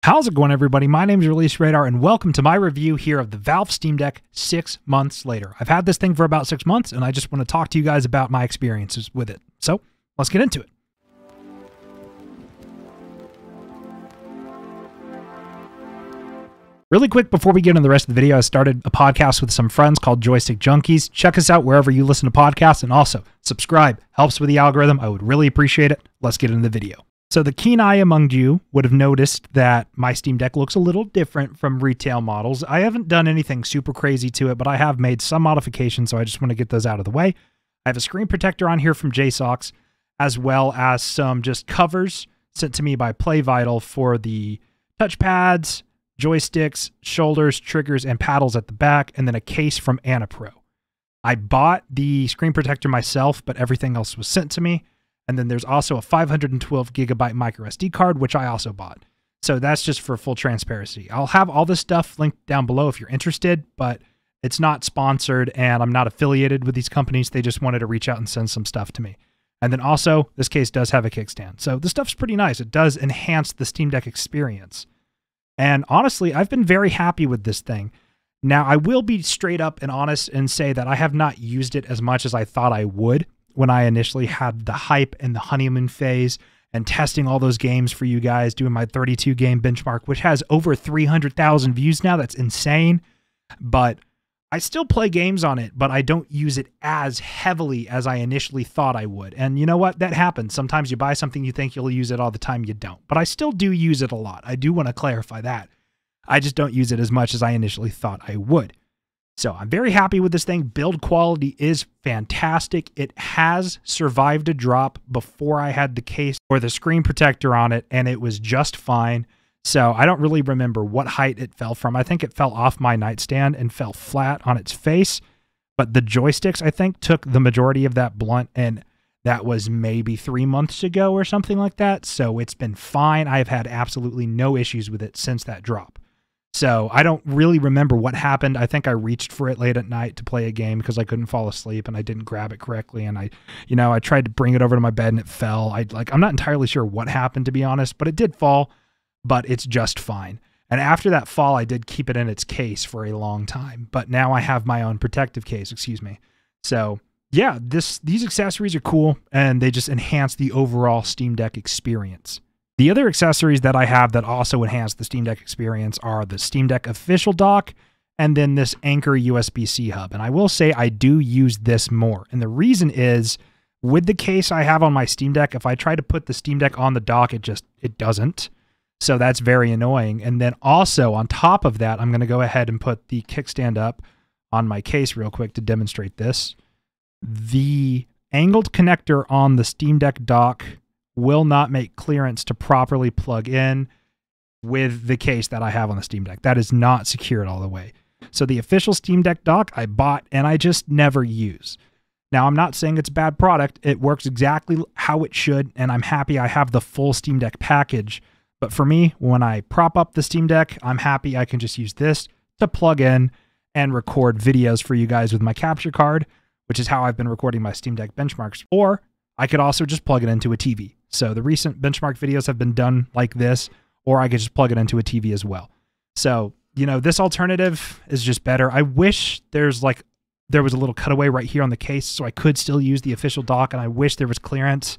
How's it going, everybody? My name is Release Radar, and welcome to my review here of the Valve Steam Deck 6 months later. I've had this thing for about 6 months, and I just want to talk to you guys about my experiences with it. So, let's get into it. Really quick, before we get into the rest of the video, I started a podcast with some friends called Joystick Junkies. Check us out wherever you listen to podcasts, and also subscribe. Helps with the algorithm. I would really appreciate it. Let's get into the video. So the keen eye among you would have noticed that my Steam Deck looks a little different from retail models. I haven't done anything super crazy to it, but I have made some modifications, so I just want to get those out of the way. I have a screen protector on here from JSOX, as well as some just covers sent to me by PlayVital for the touchpads, joysticks, shoulders, triggers, and paddles at the back, and then a case from Anapro. I bought the screen protector myself, but everything else was sent to me. And then there's also a 512 gigabyte micro SD card, which I also bought. So that's just for full transparency. I'll have all this stuff linked down below if you're interested, but it's not sponsored and I'm not affiliated with these companies. They just wanted to reach out and send some stuff to me. And then also, this case does have a kickstand. So the stuff's pretty nice. It does enhance the Steam Deck experience. And honestly, I've been very happy with this thing. Now, I will be straight up and honest and say that I have not used it as much as I thought I would when I initially had the hype and the honeymoon phase and testing all those games for you guys, doing my 32 game benchmark, which has over 300,000 views now. That's insane. But I still play games on it, but I don't use it as heavily as I initially thought I would. And you know what? That happens. Sometimes you buy something, you think you'll use it all the time, you don't. But I still do use it a lot. I do want to clarify that. I just don't use it as much as I initially thought I would. So I'm very happy with this thing. Build quality is fantastic. It has survived a drop before I had the case or the screen protector on it, and it was just fine. So I don't really remember what height it fell from. I think it fell off my nightstand and fell flat on its face. But the joysticks, I think, took the majority of that blunt, and that was maybe 3 months ago or something like that. So it's been fine. I've had absolutely no issues with it since that drop. So I don't really remember what happened. I think I reached for it late at night to play a game because I couldn't fall asleep and I didn't grab it correctly. And I tried to bring it over to my bed and it fell. I'm not entirely sure what happened, to be honest, but it did fall, but it's just fine. And after that fall, I did keep it in its case for a long time, but now I have my own protective case, excuse me. So yeah, these accessories are cool and they just enhance the overall Steam Deck experience. The other accessories that I have that also enhance the Steam Deck experience are the Steam Deck official dock and then this Anchor USB-C hub. And I will say I do use this more. And the reason is with the case I have on my Steam Deck, if I try to put the Steam Deck on the dock, it doesn't. So that's very annoying. And then also on top of that, I'm going to go ahead and put the kickstand up on my case real quick to demonstrate this. The angled connector on the Steam Deck dock will not make clearance to properly plug in with the case that I have on the Steam Deck. That is not secured all the way. So the official Steam Deck dock I bought and I just never use. Now, I'm not saying it's a bad product. It works exactly how it should, and I'm happy I have the full Steam Deck package. But for me, when I prop up the Steam Deck, I'm happy I can just use this to plug in and record videos for you guys with my capture card, which is how I've been recording my Steam Deck benchmarks. Or I could also just plug it into a TV. So the recent benchmark videos have been done like this, or I could just plug it into a TV as well. So, this alternative is just better. I wish there was a little cutaway right here on the case so I could still use the official dock, and I wish there was clearance.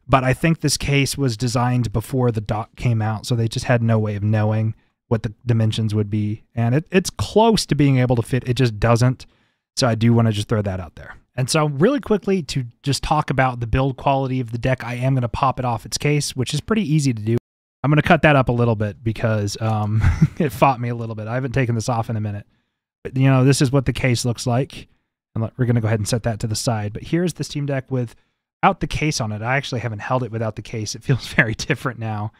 But I think this case was designed before the dock came out, so they just had no way of knowing what the dimensions would be. And it's close to being able to fit. It just doesn't. So I do want to just throw that out there. And so really quickly to just talk about the build quality of the deck, I am going to pop it off its case, which is pretty easy to do. I'm going to cut that up a little bit because it fought me a little bit. I haven't taken this off in a minute. But, this is what the case looks like. And we're going to go ahead and set that to the side. But here's the Steam Deck without the case on it. I actually haven't held it without the case. It feels very different now.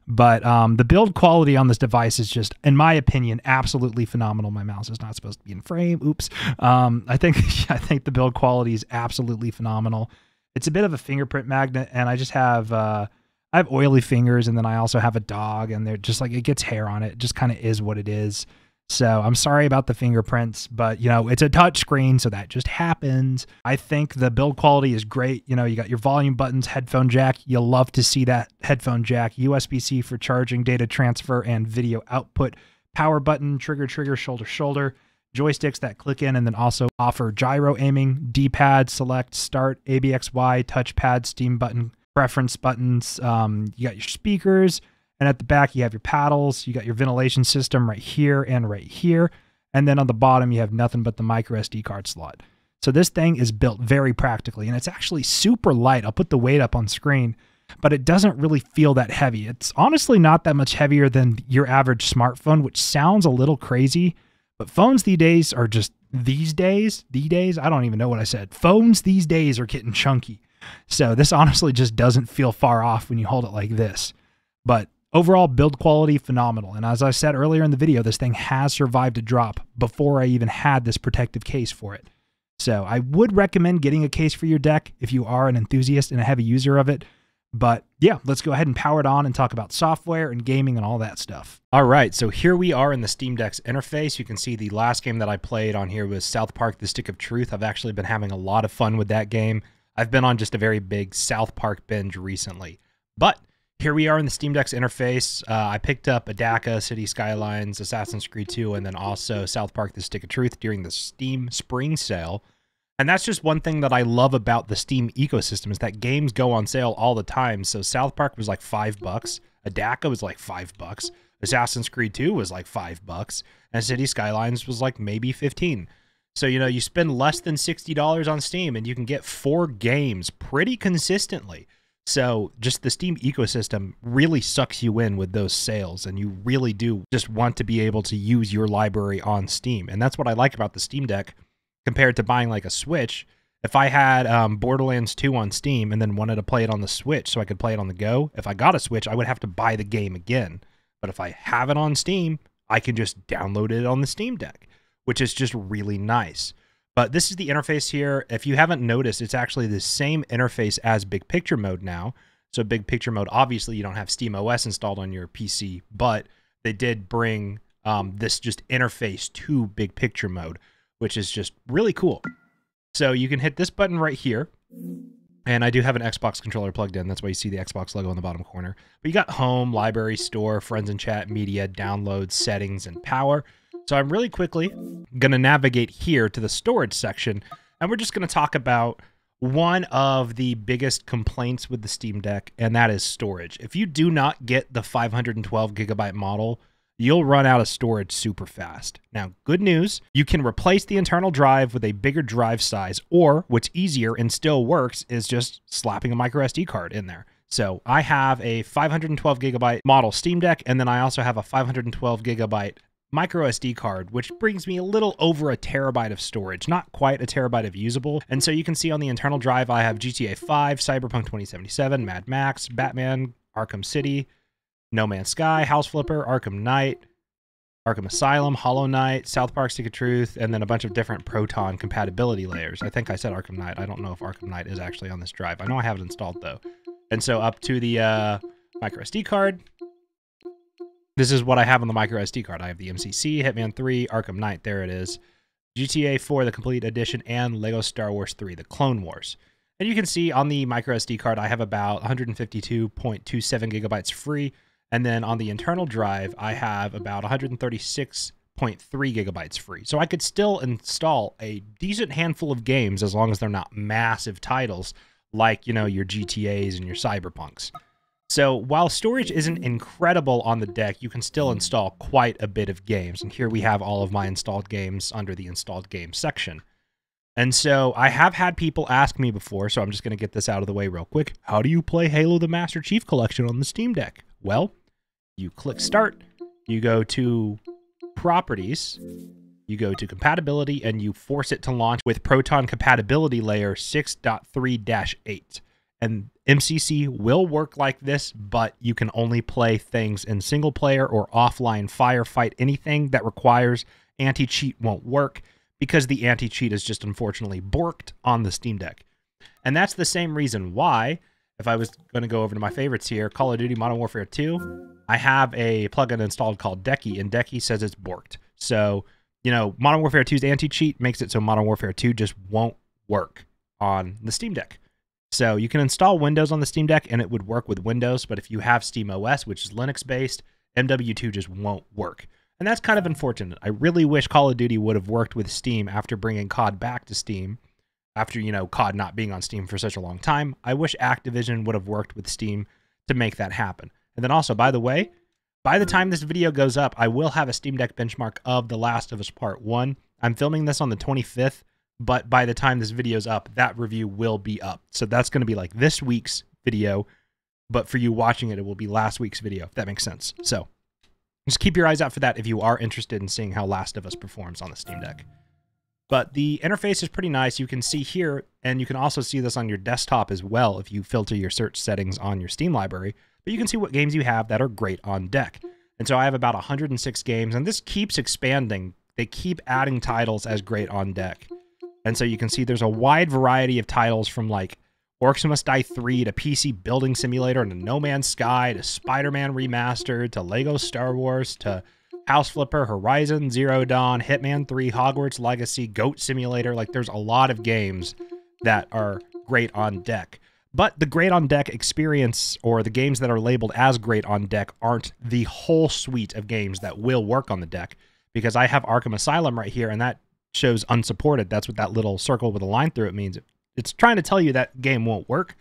But the build quality on this device is just, in my opinion, absolutely phenomenal. My mouse is not supposed to be in frame. Oops. I think the build quality is absolutely phenomenal. It's a bit of a fingerprint magnet, and I just have I have oily fingers, and then I also have a dog, and they're just it gets hair on it. It just kind of is what it is. So I'm sorry about the fingerprints, but you know, it's a touch screen, so that just happens. I think the build quality is great. You know, you got your volume buttons, headphone jack. You'll love to see that headphone jack, USB-C for charging, data transfer, and video output, power button, trigger, shoulder, joysticks that click in and then also offer gyro aiming, D-pad, select, start, ABXY, touchpad, Steam button, preference buttons. You got your speakers. And at the back, you have your paddles. You got your ventilation system right here and right here. And then on the bottom, you have nothing but the micro SD card slot. So this thing is built very practically, and it's actually super light. I'll put the weight up on screen, but it doesn't really feel that heavy. It's honestly not that much heavier than your average smartphone, which sounds a little crazy, but phones these days are just these days, I don't even know what I said. Phones these days are getting chunky. So this honestly just doesn't feel far off when you hold it like this. But overall build quality, phenomenal. And as I said earlier in the video, this thing has survived a drop before I even had this protective case for it. So I would recommend getting a case for your deck if you are an enthusiast and a heavy user of it. But yeah, let's go ahead and power it on and talk about software and gaming and all that stuff. All right, so here we are in the Steam Deck's interface. You can see the last game that I played on here was South Park: The Stick of Truth. I've actually been having a lot of fun with that game. I've been on just a very big South Park binge recently. But here we are in the Steam Deck's interface. I picked up Adaka, City Skylines, Assassin's Creed 2, and then also South Park: The Stick of Truth during the Steam Spring Sale. And that's just one thing that I love about the Steam ecosystem is that games go on sale all the time. So South Park was like $5. Adaka was like $5. Assassin's Creed 2 was like $5. And City Skylines was like maybe 15. So, you know, you spend less than $60 on Steam and you can get 4 games pretty consistently. So just the Steam ecosystem really sucks you in with those sales, and you really do just want to be able to use your library on Steam. And that's what I like about the Steam Deck compared to buying like a Switch. If I had Borderlands 2 on Steam and then wanted to play it on the Switch so I could play it on the go, if I got a Switch, I would have to buy the game again. But if I have it on Steam, I can just download it on the Steam Deck, which is just really nice. But this is the interface here. If you haven't noticed, it's actually the same interface as Big Picture Mode now. So Big Picture Mode, obviously you don't have SteamOS installed on your PC, but they did bring this just interface to Big Picture Mode, which is just really cool. So you can hit this button right here. And I do have an Xbox controller plugged in. That's why you see the Xbox logo in the bottom corner. But you got Home, Library, Store, Friends and Chat, Media, Downloads, Settings, and Power. So I'm really quickly going to navigate here to the storage section, and we're just going to talk about one of the biggest complaints with the Steam Deck, and that is storage. If you do not get the 512 gigabyte model, you'll run out of storage super fast. Now, good news, you can replace the internal drive with a bigger drive size, or what's easier and still works is just slapping a micro SD card in there. So I have a 512 gigabyte model Steam Deck, and then I also have a 512 gigabyte micro SD card, which brings me a little over a terabyte of storage, not quite a terabyte of usable. And so you can see on the internal drive, I have GTA 5, Cyberpunk 2077, Mad Max, Batman, Arkham City, No Man's Sky, House Flipper, Arkham Knight, Arkham Asylum, Hollow Knight, South Park: Stick of Truth, and then a bunch of different Proton compatibility layers. I think I said Arkham Knight. I don't know if Arkham Knight is actually on this drive. I know I have it installed though. And so up to the micro SD card, this is what I have on the micro SD card. I have the MCC, Hitman 3, Arkham Knight, there it is, GTA 4, the Complete Edition, and Lego Star Wars 3, the Clone Wars. And you can see on the micro SD card, I have about 152.27 gigabytes free. And then on the internal drive, I have about 136.3 gigabytes free. So I could still install a decent handful of games as long as they're not massive titles like, you know, your GTAs and your Cyberpunks. So while storage isn't incredible on the deck, you can still install quite a bit of games. And here we have all of my installed games under the installed games section. And so I have had people ask me before, so I'm just going to get this out of the way real quick. How do you play Halo the Master Chief Collection on the Steam Deck? Well, you click Start, you go to Properties, you go to Compatibility, and you force it to launch with Proton Compatibility Layer 6.3-8. And MCC will work like this, but you can only play things in single player or offline firefight. Anything that requires anti-cheat won't work because the anti-cheat is just unfortunately borked on the Steam Deck. And that's the same reason why, if I was going to go over to my favorites here, Call of Duty Modern Warfare 2, I have a plugin installed called Decky, and Decky says it's borked. So, you know, Modern Warfare 2's anti-cheat makes it so Modern Warfare 2 just won't work on the Steam Deck. So you can install Windows on the Steam Deck and it would work with Windows, but if you have Steam OS, which is Linux-based, MW2 just won't work. And that's kind of unfortunate. I really wish Call of Duty would have worked with Steam after bringing COD back to Steam, after, you know, COD not being on Steam for such a long time. I wish Activision would have worked with Steam to make that happen. And then also, by the way, by the time this video goes up, I will have a Steam Deck benchmark of The Last of Us Part 1. I'm filming this on the 25th, but by the time this video's up, that review will be up. So that's going to be like this week's video, but for you watching it, it will be last week's video, if that makes sense. So just keep your eyes out for that if you are interested in seeing how Last of Us performs on the Steam Deck. But the interface is pretty nice. You can see here, and you can also see this on your desktop as well if you filter your search settings on your Steam library. But you can see what games you have that are great on deck. And so I have about 106 games, and this keeps expanding. They keep adding titles as great on deck. And so you can see there's a wide variety of titles from like Orcs Must Die 3 to PC Building Simulator to No Man's Sky to Spider-Man Remastered to Lego Star Wars to House Flipper, Horizon Zero Dawn, Hitman 3, Hogwarts Legacy, Goat Simulator. Like there's a lot of games that are great on deck. But the great on deck experience, or the games that are labeled as great on deck, aren't the whole suite of games that will work on the deck, because I have Arkham Asylum right here, and that shows unsupported. That's what that little circle with a line through it means. It's trying to tell you that game won't work,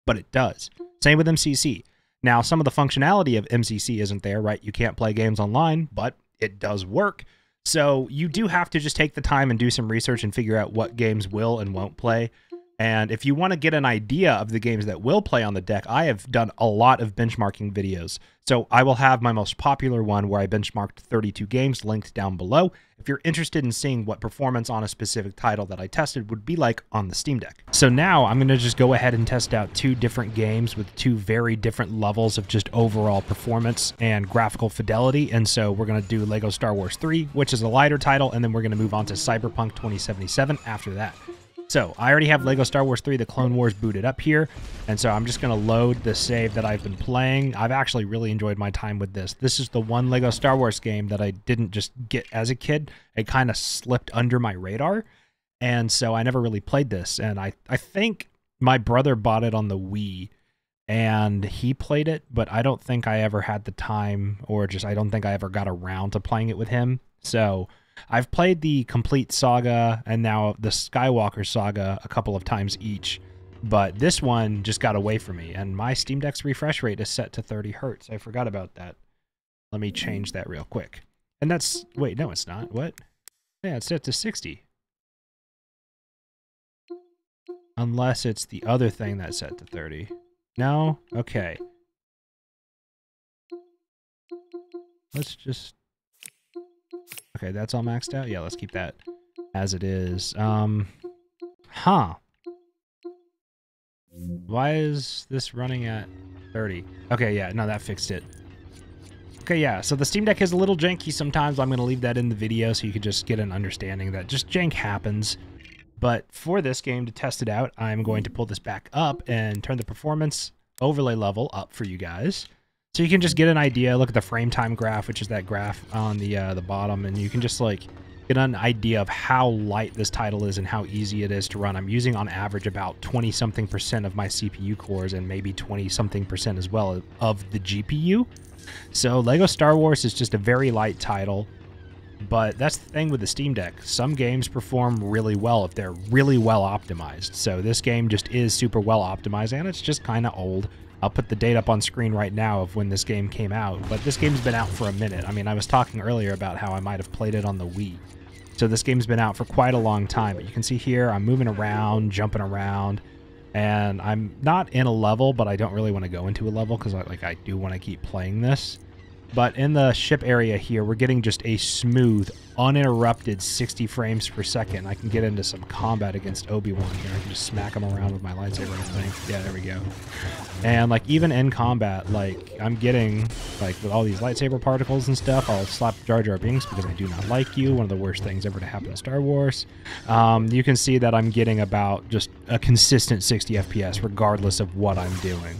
but it does. Same with MCC. Now, some of the functionality of MCC isn't there, right? You can't play games online, but it does work. So you do have to just take the time and do some research and figure out what games will and won't play. And if you want to get an idea of the games that will play on the deck, I have done a lot of benchmarking videos. So I will have my most popular one where I benchmarked 32 games linked down below if you're interested in seeing what performance on a specific title that I tested would be like on the Steam Deck. So now I'm going to just go ahead and test out two different games with two very different levels of just overall performance and graphical fidelity. And so we're going to do Lego Star Wars 3, which is a lighter title, and then we're going to move on to Cyberpunk 2077 after that. So I already have Lego Star Wars 3, The Clone Wars, booted up here, and so I'm just going to load the save that I've been playing. I've actually really enjoyed my time with this. This is the one Lego Star Wars game that I didn't just get as a kid. It kind of slipped under my radar, and so I never really played this. And I think my brother bought it on the Wii, and he played it, but I don't think I ever had the time, or just I don't think I ever got around to playing it with him. So I've played the complete saga and now the Skywalker saga a couple of times each, but this one just got away from me, and my Steam Deck's refresh rate is set to 30 hertz. I forgot about that. Let me change that real quick. And that's, wait, no, it's not. What? Yeah, it's set to 60. Unless it's the other thing that's set to 30. No? Okay. Let's just... Okay, that's all maxed out? Yeah, let's keep that as it is. Huh. Why is this running at 30? Okay, yeah, no, that fixed it. Okay, yeah, so the Steam Deck is a little janky sometimes. I'm going to leave that in the video so you can just get an understanding that just jank happens. But for this game, to test it out, I'm going to pull this back up and turn the performance overlay level up for you guys. So you can just get an idea, look at the frame time graph, which is that graph on the bottom, and you can just like get an idea of how light this title is and how easy it is to run. I'm using on average about 20-something% of my CPU cores and maybe 20-something% as well of the GPU. So Lego Star Wars is just a very light title, but that's the thing with the Steam Deck. Some games perform really well if they're really well optimized. So this game just is super well optimized, and it's just kind of old. I'll put the date up on screen right now of when this game came out, but this game's been out for a minute. I mean, I was talking earlier about how I might have played it on the Wii. So this game's been out for quite a long time, but you can see here I'm moving around, jumping around, and I'm not in a level, but I don't really want to go into a level because I do want to keep playing this. But in the ship area here, we're getting just a smooth, uninterrupted 60 frames per second. I can get into some combat against Obi-Wan here. I can just smack him around with my lightsaber, I think. Yeah, there we go. And like even in combat, like I'm getting, like with all these lightsaber particles and stuff, I'll slap Jar Jar Binks because I do not like you. One of the worst things ever to happen in Star Wars. You can see that I'm getting about just a consistent 60 FPS regardless of what I'm doing.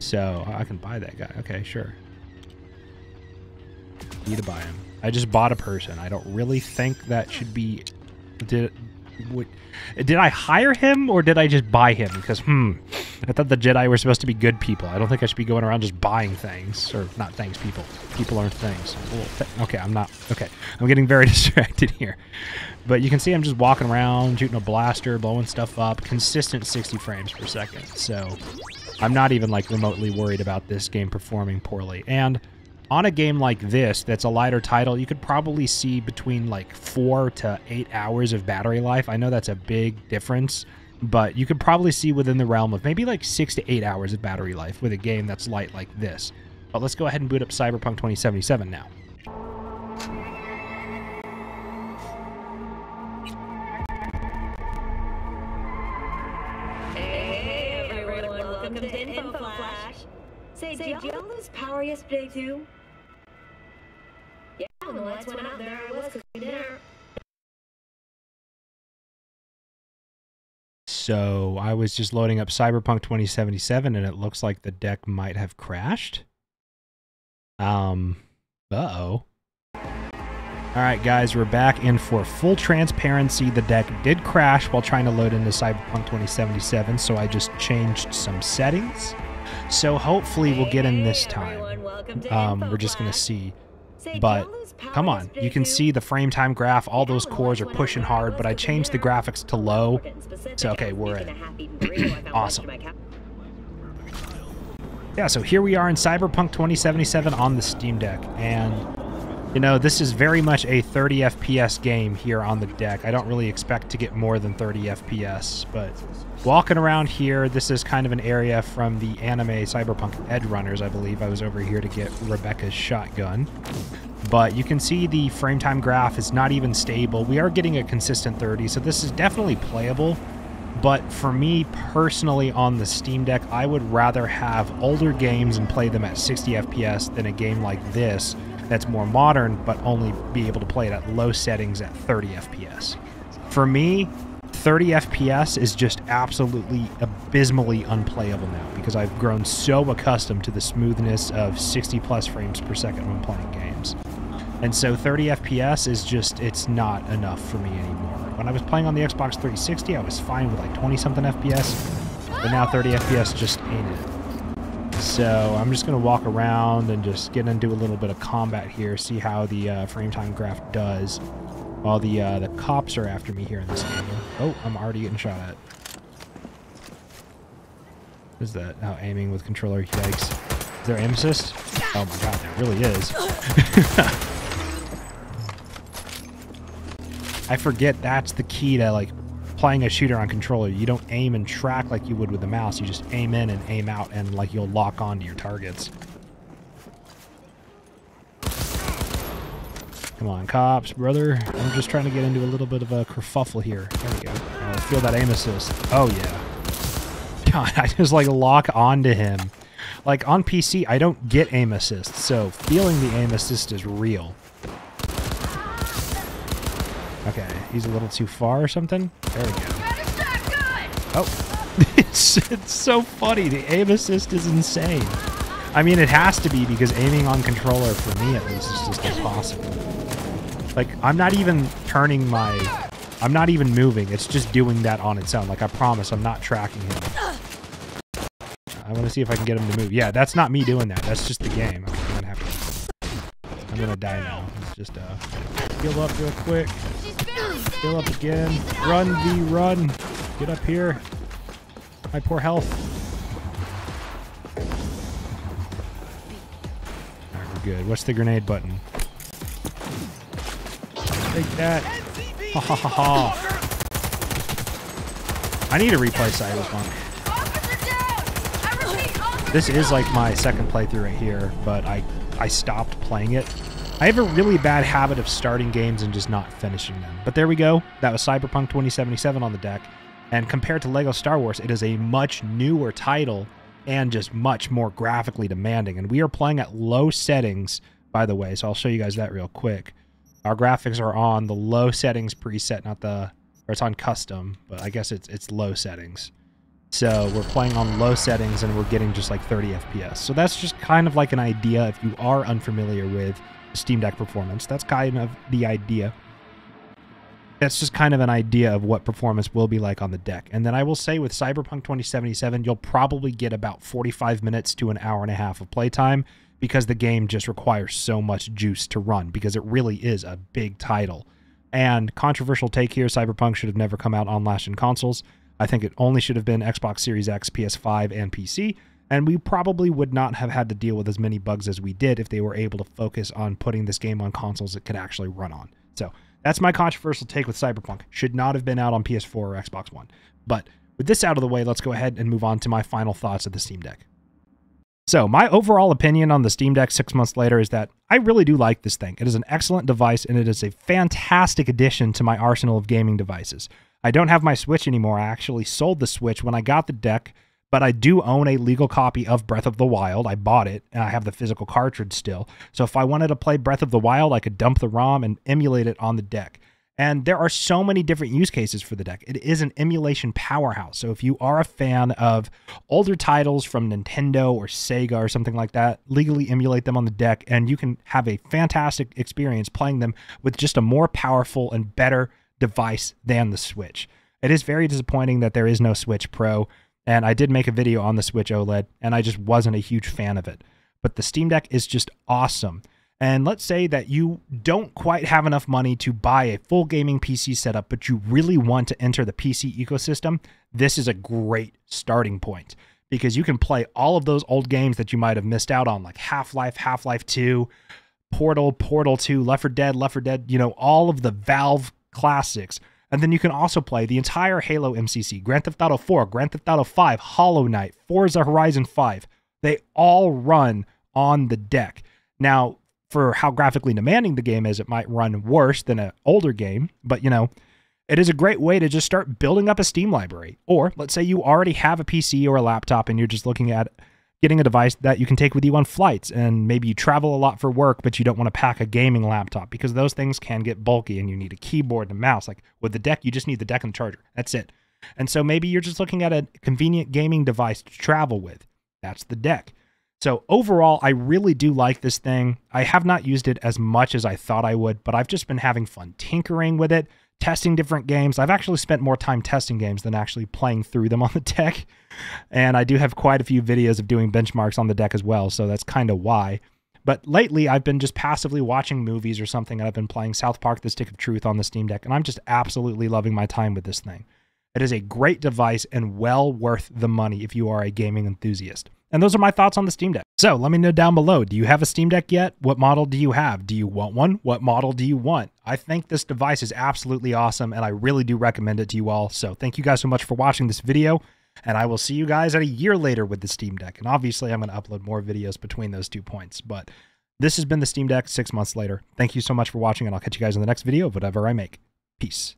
So I can buy that guy. Okay, sure. Need to buy him. I just bought a person. I don't really think that should be... Did I hire him or did I just buy him? Because, I thought the Jedi were supposed to be good people. I don't think I should be going around just buying things. Or not things, people. People aren't things. Okay, I'm not... Okay, I'm getting very distracted here. But you can see I'm just walking around, shooting a blaster, blowing stuff up. Consistent 60 frames per second. So I'm not even, like, remotely worried about this game performing poorly. And on a game like this, that's a lighter title, you could probably see between, like, 4 to 8 hours of battery life. I know that's a big difference, but you could probably see within the realm of maybe, like, 6 to 8 hours of battery life with a game that's light like this. But let's go ahead and boot up Cyberpunk 2077 now. Say, did y'all lose power yesterday too? Yeah, when the lights went out, there I was cooking dinner. So I was just loading up Cyberpunk 2077 and it looks like the deck might have crashed. Uh-oh. Alright guys, we're back, and for full transparency, the deck did crash while trying to load into Cyberpunk 2077, so I just changed some settings. So hopefully we'll get in this time. We're just going to see. But come on, you can see the frame time graph. All those cores are pushing hard, but I changed the graphics to low. So okay, we're in. Awesome. Yeah, so here we are in Cyberpunk 2077 on the Steam Deck. And, you know, this is very much a 30 FPS game here on the deck. I don't really expect to get more than 30 FPS, but walking around here, this is kind of an area from the anime Cyberpunk Edge Runners, I believe. I was over here to get Rebecca's shotgun. But you can see the frame time graph is not even stable. We are getting a consistent 30, so this is definitely playable. But for me personally on the Steam Deck, I would rather have older games and play them at 60 FPS than a game like this that's more modern, but only be able to play it at low settings at 30 FPS. For me, 30 FPS is just absolutely abysmally unplayable now because I've grown so accustomed to the smoothness of 60 plus frames per second when playing games. And so 30 FPS is just, it's not enough for me anymore. When I was playing on the Xbox 360, I was fine with like 20 something FPS, but now 30 FPS just ain't it. So I'm just going to walk around and just get into a little bit of combat here, see how the frame time graph does. While the cops are after me here in this game. Oh, I'm already getting shot at. What is that? Oh, aiming with controller. Yikes. Is there aim assist? Oh my god, there really is. I forget that's the key to, like, playing a shooter on controller. You don't aim and track like you would with the mouse. You just aim in and aim out, and, like, you'll lock onto your targets. Come on, cops, brother. I'm just trying to get into a little bit of a kerfuffle here. There we go. Oh, feel that aim assist. Oh, yeah. God, I just, like, lock onto him. Like, on PC, I don't get aim assist, so feeling the aim assist is real. Okay, he's a little too far or something. There we go. Oh, it's so funny. The aim assist is insane. I mean, it has to be because aiming on controller, for me at least, is just impossible. Like, I'm not even turning my... I'm not even moving. It's just doing that on its own. Like, I promise I'm not tracking him. I want to see if I can get him to move. Yeah, that's not me doing that. That's just the game. I'm gonna die now. It's just, heal up real quick. Heal up again. Run, V, run. Get up here. My poor health. Alright, we're good. What's the grenade button? Take that. Ha ha ha ha. I need to replay Cyberpunk. This is like my second playthrough right here, but I stopped playing it. I have a really bad habit of starting games and just not finishing them. But there we go. That was Cyberpunk 2077 on the deck. And compared to LEGO Star Wars, it is a much newer title and just much more graphically demanding. And we are playing at low settings, by the way, so I'll show you guys that real quick. Our graphics are on the low settings preset, not the... Or it's on custom, but I guess it's low settings. So we're playing on low settings and we're getting just like 30 FPS. So that's just kind of like an idea if you are unfamiliar with Steam Deck performance. That's kind of the idea. That's just kind of an idea of what performance will be like on the deck. And then I will say with Cyberpunk 2077, you'll probably get about 45 minutes to an hour and a half of playtime because the game just requires so much juice to run because it really is a big title. And controversial take here, Cyberpunk should have never come out on last-gen consoles. I think it only should have been Xbox Series X, PS5, and PC, and we probably would not have had to deal with as many bugs as we did if they were able to focus on putting this game on consoles it could actually run on. So that's my controversial take with Cyberpunk. Should not have been out on PS4 or Xbox One. But with this out of the way, let's go ahead and move on to my final thoughts of the Steam Deck. So my overall opinion on the Steam Deck 6 months later is that I really do like this thing. It is an excellent device, and it is a fantastic addition to my arsenal of gaming devices. I don't have my Switch anymore. I actually sold the Switch when I got the deck, but I do own a legal copy of Breath of the Wild. I bought it, and I have the physical cartridge still. So if I wanted to play Breath of the Wild, I could dump the ROM and emulate it on the deck. And there are so many different use cases for the deck. It is an emulation powerhouse. So if you are a fan of older titles from Nintendo or Sega or something like that, legally emulate them on the deck, and you can have a fantastic experience playing them with just a more powerful and better device than the Switch. It is very disappointing that there is no Switch Pro, and I did make a video on the Switch OLED, and I just wasn't a huge fan of it. But the Steam Deck is just awesome. And let's say that you don't quite have enough money to buy a full gaming PC setup, but you really want to enter the PC ecosystem. This is a great starting point because you can play all of those old games that you might have missed out on, like Half-Life, Half-Life 2, Portal, Portal 2, Left 4 Dead, you know, all of the Valve classics. And then you can also play the entire Halo MCC, Grand Theft Auto 4, Grand Theft Auto 5, Hollow Knight, Forza Horizon 5. They all run on the deck. Now, for how graphically demanding the game is, it might run worse than an older game, but you know, it is a great way to just start building up a Steam library. Or let's say you already have a PC or a laptop and you're just looking at getting a device that you can take with you on flights, and maybe you travel a lot for work, but you don't want to pack a gaming laptop because those things can get bulky and you need a keyboard and a mouse. Like with the deck, you just need the deck and the charger. That's it. And so maybe you're just looking at a convenient gaming device to travel with. That's the deck. So overall, I really do like this thing. I have not used it as much as I thought I would, but I've just been having fun tinkering with it, testing different games. I've actually spent more time testing games than actually playing through them on the deck. And I do have quite a few videos of doing benchmarks on the deck as well, so that's kind of why. But lately, I've been just passively watching movies or something, and I've been playing South Park: The Stick of Truth on the Steam Deck, and I'm just absolutely loving my time with this thing. It is a great device and well worth the money if you are a gaming enthusiast. And those are my thoughts on the Steam Deck. So let me know down below, do you have a Steam Deck yet? What model do you have? Do you want one? What model do you want? I think this device is absolutely awesome, and I really do recommend it to you all. So thank you guys so much for watching this video, and I will see you guys at a year later with the Steam Deck. And obviously I'm going to upload more videos between those 2 points, but this has been the Steam Deck 6 months later. Thank you so much for watching, and I'll catch you guys in the next video of whatever I make. Peace.